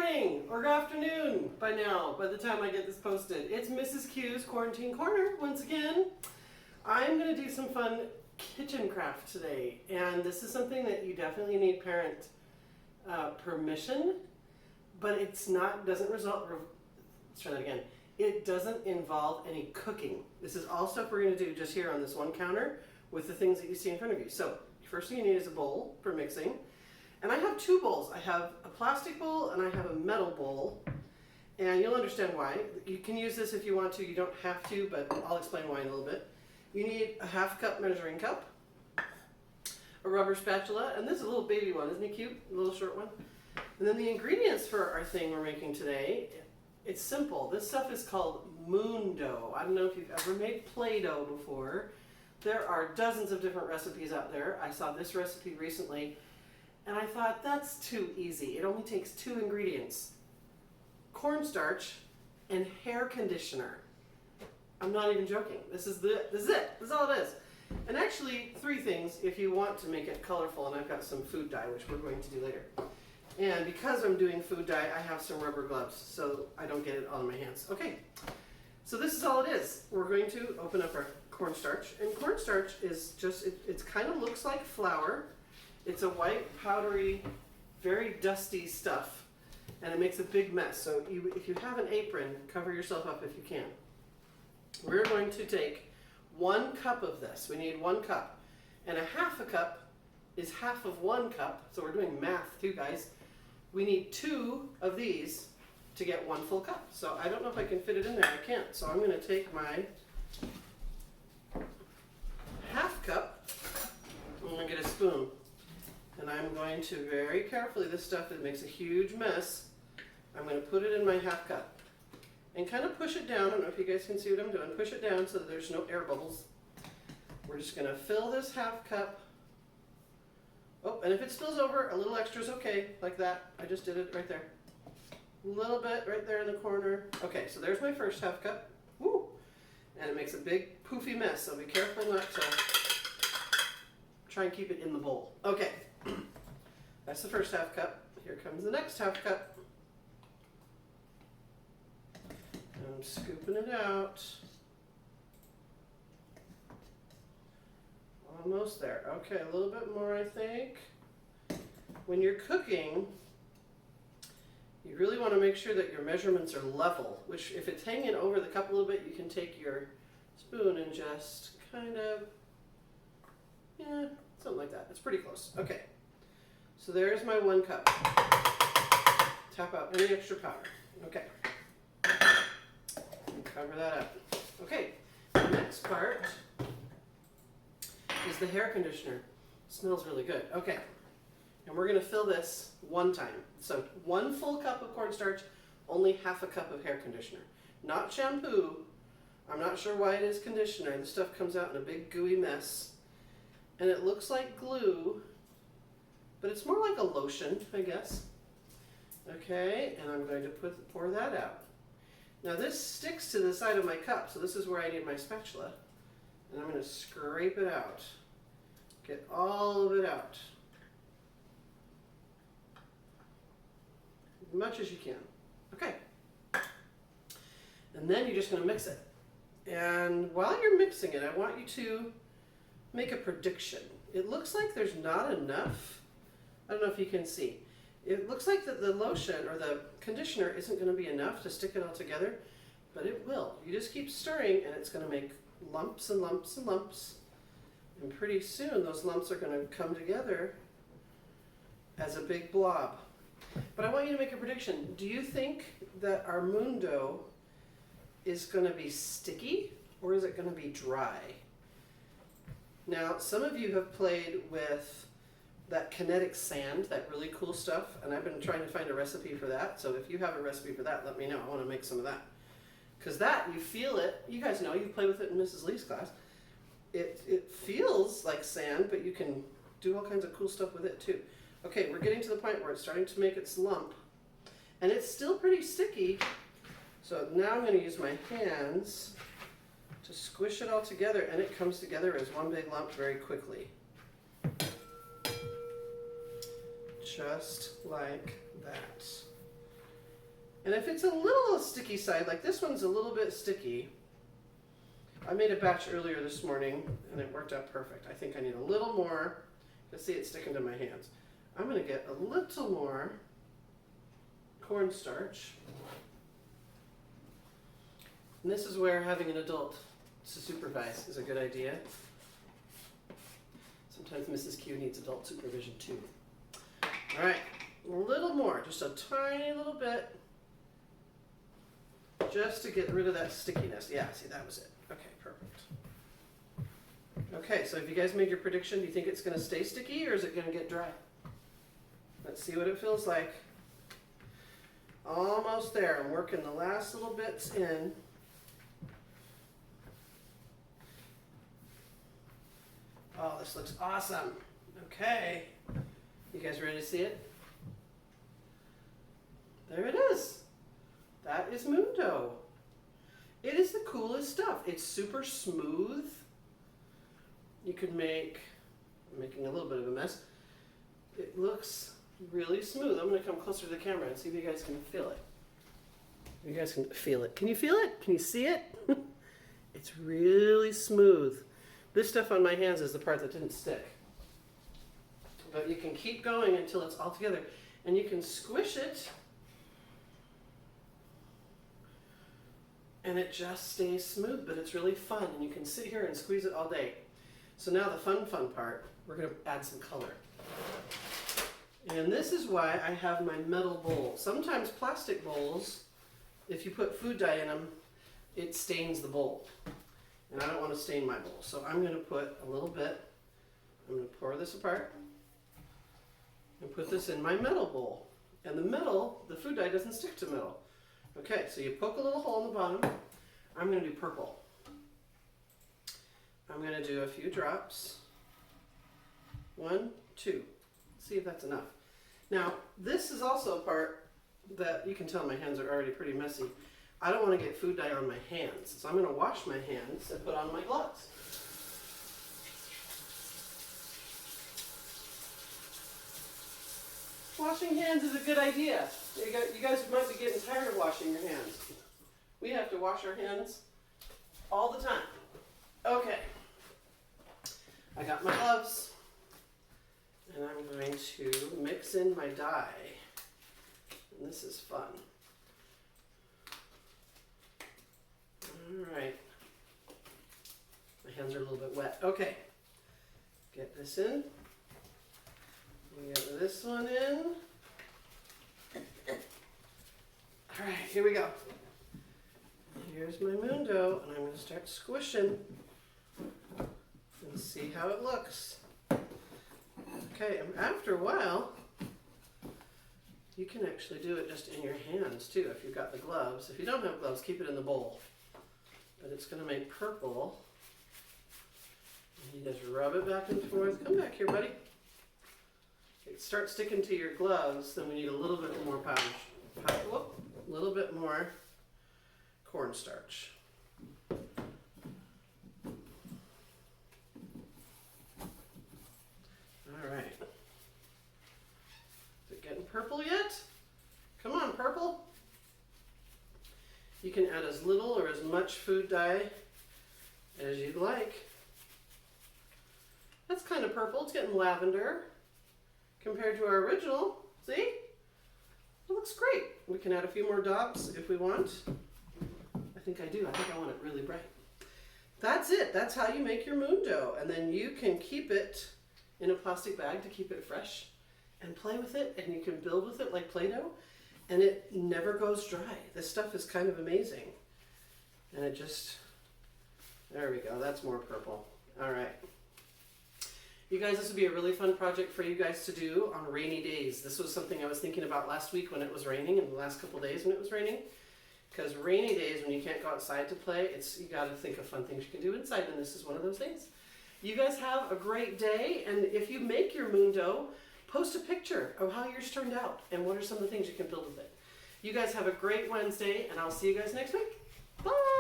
morning or afternoon by now, by the time I get this posted. It's Mrs. Q's Quarantine Corner once again. I'm going to do some fun kitchen craft today, and this is something that you definitely need parent permission, but it's not, doesn't result, let's try that again. It doesn't involve any cooking. This is all stuff we're going to do just here on this one counter with the things that you see in front of you. So, first thing you need is a bowl for mixing. And I have two bowls. I have a plastic bowl and I have a metal bowl. And you'll understand why. You can use this if you want to. You don't have to, but I'll explain why in a little bit. You need a half cup measuring cup, a rubber spatula, and this is a little baby one. Isn't he cute? A little short one. And then the ingredients for our thing we're making today, it's simple. This stuff is called moon dough. I don't know if you've ever made Play-Doh before. There are dozens of different recipes out there. I saw this recipe recently, and I thought, that's too easy. It only takes 2 ingredients: cornstarch and hair conditioner. I'm not even joking. This is it. This is all it is. And actually, 3 things if you want to make it colorful, and I've got some food dye, which we're going to do later. And because I'm doing food dye, I have some rubber gloves, so I don't get it on my hands. Okay, so this is all it is. We're going to open up our cornstarch, and cornstarch is just, it kind of looks like flour. It's a white, powdery, very dusty stuff, and it makes a big mess. So if you have an apron, cover yourself up if you can. We're going to take 1 cup of this. We need 1 cup, and a half a cup is half of 1 cup, so we're doing math too, guys. We need 2 of these to get 1 full cup. So I don't know if I can fit it in there. I can't. So I'm going to take my half cup, I'm going to get a spoon, and I'm going to very carefully, this stuff that makes a huge mess, I'm going to put it in my half cup and kind of push it down. I don't know if you guys can see what I'm doing. Push it down so that there's no air bubbles. We're just going to fill this half cup. Oh, and if it spills over, a little extra is okay, like that. I just did it right there. A little bit right there in the corner. Okay, so there's my first half cup. Woo! And it makes a big poofy mess, so be careful not to try and keep it in the bowl. Okay, that's the first half cup. Here comes the next half cup. I'm scooping it out. Almost there. Okay, a little bit more, I think. When you're cooking, you really want to make sure that your measurements are level, which if it's hanging over the cup a little bit, you can take your spoon and just kind of, yeah, something like that. It's pretty close. Okay, so there's my 1 cup. Tap out any extra powder. Okay, and cover that up. Okay, the next part is the hair conditioner. It smells really good. Okay, and we're going to fill this 1 time. So 1 full cup of cornstarch, only half a cup of hair conditioner. Not shampoo. I'm not sure why it is conditioner. The stuff comes out in a big gooey mess. And it looks like glue, but it's more like a lotion, I guess. Okay, and I'm going to pour that out. Now this sticks to the side of my cup, so this is where I need my spatula. And I'm going to scrape it out. Get all of it out. As much as you can. Okay. And then you're just going to mix it. And while you're mixing it, I want you to make a prediction. It looks like there's not enough. I don't know if you can see. It looks like that the lotion or the conditioner isn't going to be enough to stick it all together, but it will. You just keep stirring and it's going to make lumps and lumps and lumps. And pretty soon those lumps are going to come together as a big blob. But I want you to make a prediction. Do you think that our moon dough is going to be sticky or is it going to be dry? Now, some of you have played with that kinetic sand, that really cool stuff, and I've been trying to find a recipe for that. So if you have a recipe for that, let me know. I want to make some of that. Because that, you feel it. You guys know, you play with it in Mrs. Lee's class. It feels like sand, but you can do all kinds of cool stuff with it too. Okay, we're getting to the point where it's starting to make its lump. And it's still pretty sticky. So now I'm going to use my hands to squish it all together, and it comes together as one big lump very quickly. Just like that. And if it's a little sticky side, like this one's a little bit sticky, I made a batch earlier this morning and it worked out perfect. I think I need a little more. You see it sticking to my hands. I'm going to get a little more cornstarch. And this is where having an adult to supervise is a good idea. Sometimes Mrs. Q needs adult supervision too. All right, a little more, just a tiny little bit, just to get rid of that stickiness. Yeah, see, that was it. Okay, perfect. Okay, so have you guys made your prediction? Do you think it's going to stay sticky or is it going to get dry? Let's see what it feels like. Almost there. I'm working the last little bits in. Oh, this looks awesome. Okay. You guys ready to see it? There it is. That is moon dough. It is the coolest stuff. It's super smooth. You could make, I'm making a little bit of a mess. It looks really smooth. I'm going to come closer to the camera and see if you guys can feel it. You guys can feel it. Can you feel it? Can you see it? It's really smooth. This stuff on my hands is the part that didn't stick. But you can keep going until it's all together. And you can squish it. And it just stays smooth, but it's really fun. And you can sit here and squeeze it all day. So now the fun part, we're going to add some color. And this is why I have my metal bowl. Sometimes plastic bowls, if you put food dye in them, it stains the bowl. And I don't want to stain my bowl. So I'm going to put a little bit, I'm going to pour this apart and put this in my metal bowl. And the metal, the food dye doesn't stick to metal. Okay, so you poke a little hole in the bottom. I'm going to do purple. I'm going to do a few drops. 1, 2. See if that's enough. Now, this is also a part that you can tell my hands are already pretty messy. I don't want to get food dye on my hands, so I'm going to wash my hands and put on my gloves. Washing hands is a good idea. You guys might be getting tired of washing your hands. We have to wash our hands all the time. Okay. I got my gloves. And I'm going to mix in my dye. And this is fun. All right. My hands are a little bit wet. Okay. Get this in. We get this one in. All right, here we go. Here's my moon dough, and I'm going to start squishing and see how it looks. Okay, and after a while, you can actually do it just in your hands too if you've got the gloves. If you don't have gloves, keep it in the bowl. But it's going to make purple. And you just rub it back and forth. Come back here, buddy. It starts sticking to your gloves, then we need a little bit more powder. Whoop, a little bit more cornstarch. All right. Is it getting purple yet? Come on, purple. You can add as little or as much food dye as you'd like. That's kind of purple. It's getting lavender compared to our original. See? It looks great. We can add a few more dots if we want. I think I do. I think I want it really bright. That's it. That's how you make your moon dough. And then you can keep it in a plastic bag to keep it fresh and play with it, and you can build with it like Play-Doh, and it never goes dry. This stuff is kind of amazing. And it just, there we go. That's more purple. All right. You guys, this would be a really fun project for you guys to do on rainy days. This was something I was thinking about last week when it was raining, and the last couple days when it was raining. Because rainy days, when you can't go outside to play, you got to think of fun things you can do inside, and this is one of those things. You guys have a great day, and if you make your moon dough, post a picture of how yours turned out, and what are some of the things you can build with it. You guys have a great Wednesday, and I'll see you guys next week. Bye!